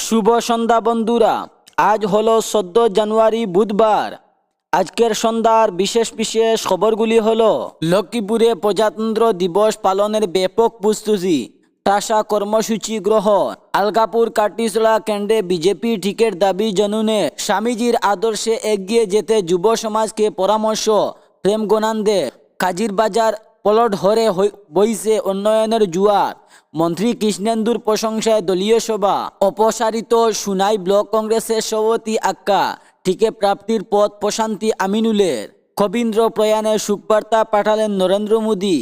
শুভ সন্ধ্যা বন্ধুরা। আজ হলো 14 জানুয়ারি বুধবার। আজকের সন্ধ্যার বিশেষ বিশেষ খবরগুলি হলো লক্ষ্মীপুরে প্রজাতন্ত্র দিবস পালনের ব্যাপক প্রস্তুতি, টাসা কর্মসূচি গ্রহণ, আলগাপুর কাটিসলা কেন্দ্রে বিজেপি টিকিট দাবি জানুনে, স্বামীজির আদর্শে এগিয়ে যেতে যুব সমাজকে পরামর্শ, প্রেম গোনান্দে, কাজির বাজার পলট হরে বইছে উন্নয়নের জুয়ার, মন্ত্রী কৃষ্ণেন্দুর প্রশংসায় দলীয় সভা, অপসারিত সুনাই ব্লক কংগ্রেসের সভাপতি আক্কা টিকে প্রাপ্তির পথ প্রশান্তি আমিনুলের, কবীন্দ্র প্রয়াণে শোকবার্তা পাঠালেন নরেন্দ্র মোদী।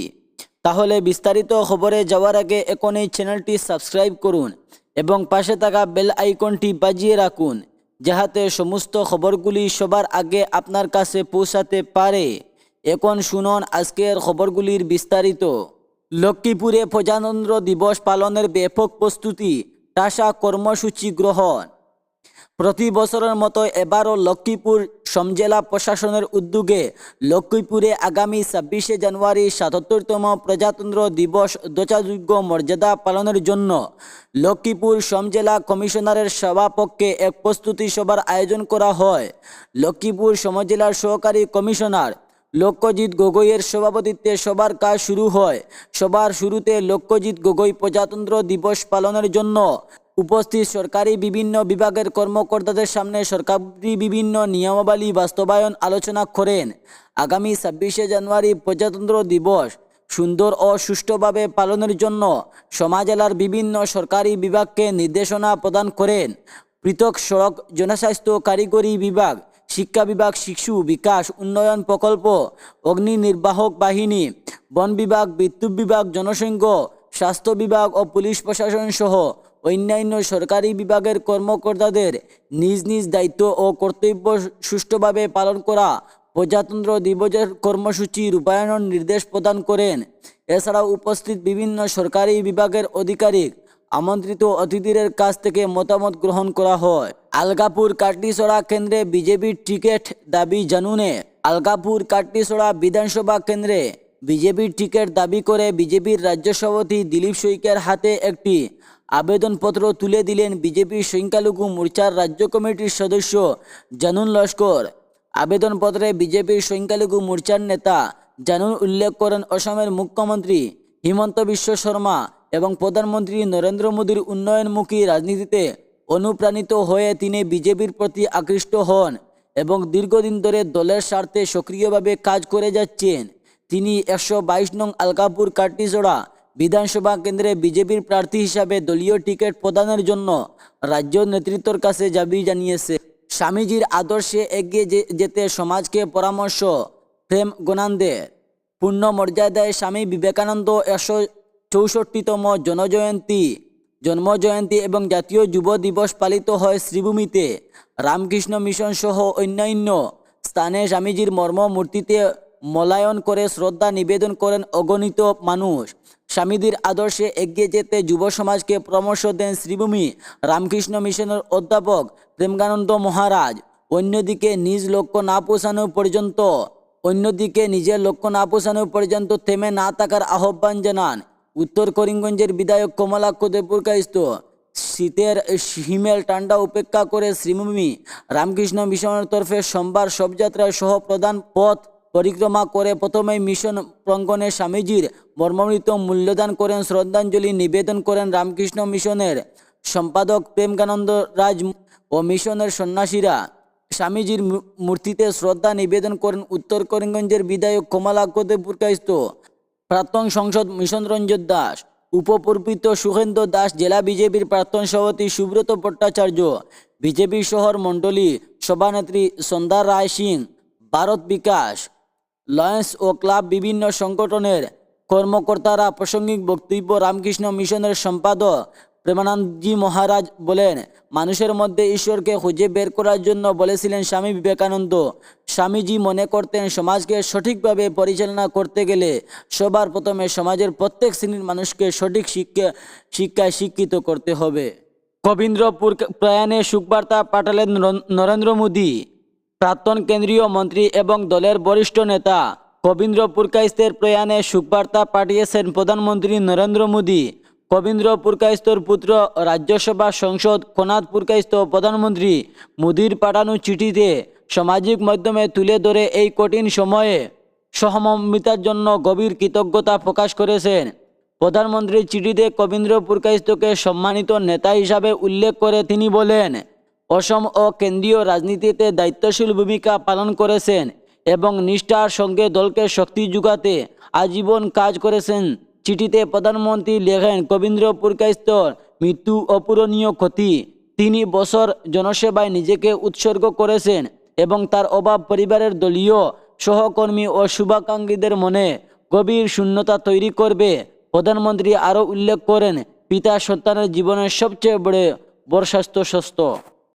তাহলে বিস্তারিত খবরে যাওয়ার আগে এখনই চ্যানেলটি সাবস্ক্রাইব করুন এবং পাশে থাকা বেল আইকনটি বাজিয়ে রাখুন, যাহাতে সমস্ত খবরগুলি সবার আগে আপনার কাছে পৌঁছাতে পারে। এখন শুনুন আজকের খবরগুলির বিস্তারিত। লক্ষ্মীপুরে প্রজাতন্ত্র দিবস পালনের ব্যাপক প্রস্তুতি, টাসা কর্মসূচি গ্রহণ। প্রতি বছরের মতো এবারও লক্ষ্মীপুর সমজেলা প্রশাসনের উদ্যোগে লক্ষ্মীপুরে আগামী 26শে জানুয়ারি ৭৭তম প্রজাতন্ত্র দিবস যথাযোগ্য মর্যাদা পালনের জন্য লক্ষ্মীপুর সমজেলা কমিশনারের সভাপক্ষে এক প্রস্তুতি সভার আয়োজন করা হয়। লক্ষ্মীপুর সমজেলার সহকারী কমিশনার লক্ষ্যজিৎ গগৈয়ের সভাপতিত্বে সবার কাজ শুরু হয়। সবার শুরুতে লক্ষ্যজিৎ গগৈ প্রজাতন্ত্র দিবস পালনের জন্য উপস্থিত সরকারি বিভিন্ন বিভাগের কর্মকর্তাদের সামনে সরকারি বিভিন্ন নিয়মাবলী বাস্তবায়ন আলোচনা করেন। আগামী 26শে জানুয়ারি প্রজাতন্ত্র দিবস সুন্দর ও সুষ্ঠুভাবে পালনের জন্য সমাজেলার বিভিন্ন সরকারি বিভাগকে নির্দেশনা প্রদান করেন। পৃথক সড়ক, জনস্বাস্থ্য, কারিগরি বিভাগ, শিক্ষা বিভাগ, শিশু বিকাশ উন্নয়ন প্রকল্প, অগ্নি নির্বাহক বাহিনী, বন বিভাগ, বিদ্যুৎ বিভাগ, জনসংখ্য, স্বাস্থ্য বিভাগ ও পুলিশ প্রশাসন সহ অন্যান্য সরকারি বিভাগের কর্মকর্তাদের নিজ নিজ দায়িত্ব ও কর্তব্য সুষ্ঠুভাবে পালন করা প্রজাতন্ত্র দিবসের কর্মসূচি রূপায়ণের নির্দেশ প্রদান করেন। এছাড়াও উপস্থিত বিভিন্ন সরকারি বিভাগের আধিকারিক, আমন্ত্রিত অতিথিদের কাছ থেকে মতামত গ্রহণ করা হয়। আলগাপুর কাটিসড়া কেন্দ্রে বিজেপির টিকিট দাবি জানুনে। আলগাপুর কাটিসড়া বিধানসভা কেন্দ্রে বিজেপির টিকিট দাবি করে বিজেপির রাজ্য সভাপতি দিলীপ শইকের হাতে একটি আবেদনপত্র তুলে দিলেন বিজেপির সংখ্যালঘু মোর্চার রাজ্য কমিটির সদস্য জানুন লস্কর। আবেদনপত্রে বিজেপির সংখ্যালঘু মোর্চার নেতা জানুন উল্লেখ করেন অসমের মুখ্যমন্ত্রী হিমন্ত বিশ্ব শর্মা এবং প্রধানমন্ত্রী নরেন্দ্র মোদীর উন্নয়নমুখী রাজনীতিতে অনুপ্রাণিত হয়ে তিনি বিজেপির প্রতি আকৃষ্ট হন এবং দীর্ঘদিন ধরে দলের স্বার্থে সক্রিয়ভাবে কাজ করে যাচ্ছেন। তিনি 122 নং আলগাপুর কাটিসড়া বিধানসভা কেন্দ্রে বিজেপির প্রার্থী হিসাবে দলীয় টিকিট প্রদানের জন্য রাজ্য নেতৃত্বের কাছে দাবি জানিয়েছে। স্বামীজির আদর্শে এগিয়ে যেতে সমাজকে পরামর্শ, প্রেম গোনান্দে। পূর্ণ মর্যাদায় স্বামী বিবেকানন্দ 164তম জন্মজয়ন্তী এবং জাতীয় যুব দিবস পালিত হয় শ্রীভূমিতে। রামকৃষ্ণ মিশন সহ অন্যান্য স্থানে স্বামীজির মর্ম মূর্তিতে মলায়ন করে শ্রদ্ধা নিবেদন করেন অগণিত মানুষ। স্বামীজির আদর্শে এগিয়ে যেতে যুব সমাজকে পরামর্শ দেন শ্রীভূমি রামকৃষ্ণ মিশনের অধ্যাপক প্রেমানন্দ মহারাজ। অন্যদিকে নিজের লক্ষ্য না পৌঁছানো পর্যন্ত থেমে না থাকার আহ্বান জানান উত্তর করিমগঞ্জের বিধায়ক কমলাক্ষ দেবপুরকায়স্থ। শীতের হিমেল ঠান্ডা উপেক্ষা করে শ্রীভূমি রামকৃষ্ণ মিশনের তরফে সোমবার শোভাযাত্রায় সহ প্রধান পথ পরিক্রমা করে প্রথমেই মিশন প্রাঙ্গণে স্বামীজির মর্মামৃত মূল্যদান করেন, শ্রদ্ধাঞ্জলি নিবেদন করেন রামকৃষ্ণ মিশনের সম্পাদক প্রেমানন্দ রাজ ও মিশনের সন্ন্যাসীরা। স্বামীজির মূর্তিতে শ্রদ্ধা নিবেদন করেন উত্তর করিমগঞ্জের বিধায়ক কমলাক্ষ দেবপুরকায়স্থ, প্রাক্তন সংসদ মিশন রঞ্জন দাস, উপপ্রপিত সুখেন্দ্র দাস, জেলা বিজেপির প্রাক্তন সভাপতি সুব্রত ভট্টাচার্য, বিজেপি শহর মণ্ডলী সভানেত্রী সন্ধ্যা রায় সিং, ভারত বিকাশ, লয়েন্স ও ক্লাব বিভিন্ন সংগঠনের কর্মকর্তারা প্রাসঙ্গিক বক্তব্য। রামকৃষ্ণ মিশনের সম্পাদক প্রেমানন্দজি মহারাজ বলেন, মানুষের মধ্যে ঈশ্বরকে খুঁজে বের করার জন্য বলেছিলেন স্বামী বিবেকানন্দ। স্বামীজি মনে করতেন সমাজকে সঠিকভাবে পরিচালনা করতে গেলে সবার প্রথমে সমাজের প্রত্যেক শ্রেণীর মানুষকে সঠিক শিক্ষায় শিক্ষিত করতে হবে। কবীন্দ্র প্রয়াণে শোকবার্তা পাঠালেন নরেন্দ্র মোদী। প্রাক্তন কেন্দ্রীয় মন্ত্রী এবং দলের বরিষ্ঠ নেতা কবীন্দ্র পুরকায়স্থের প্রয়াণে শোকবার্তা পাঠিয়েছেন প্রধানমন্ত্রী নরেন্দ্র মোদী। কবীন্দ্র পুরকাইস্তর পুত্র রাজ্যসভা সংসদ কোনাদ পুরকাইস্ত প্রধানমন্ত্রী মোদির পাঠানো চিঠিতে সামাজিক মাধ্যমে তুলে ধরে এই কঠিন সময়ে সহমর্মিতার জন্য গভীর কৃতজ্ঞতা প্রকাশ করেছেন। প্রধানমন্ত্রীর চিঠিতে কবীন্দ্র পুরকাইস্তকে সম্মানিত নেতা হিসাবে উল্লেখ করে তিনি বলেন, অসম ও কেন্দ্রীয় রাজনীতিতে দায়িত্বশীল ভূমিকা পালন করেছেন এবং নিষ্ঠার সঙ্গে দলকে শক্তি যোগাতে আজীবন কাজ করেছেন। চিঠিতে প্রধানমন্ত্রী লেখেন, কবীন্দ্র পুরকাইস্তর মৃত্যু অপূরণীয় ক্ষতি। তিনি বছর জনসেবায় নিজেকে উৎসর্গ করেছেন এবং তার অভাব পরিবারের দলীয় সহকর্মী ও শুভাকাঙ্ক্ষীদের মনে গভীর শূন্যতা তৈরি করবে। প্রধানমন্ত্রী আরও উল্লেখ করেন, পিতা সন্তানের জীবনের সবচেয়ে বড় স্বাস্থ্য।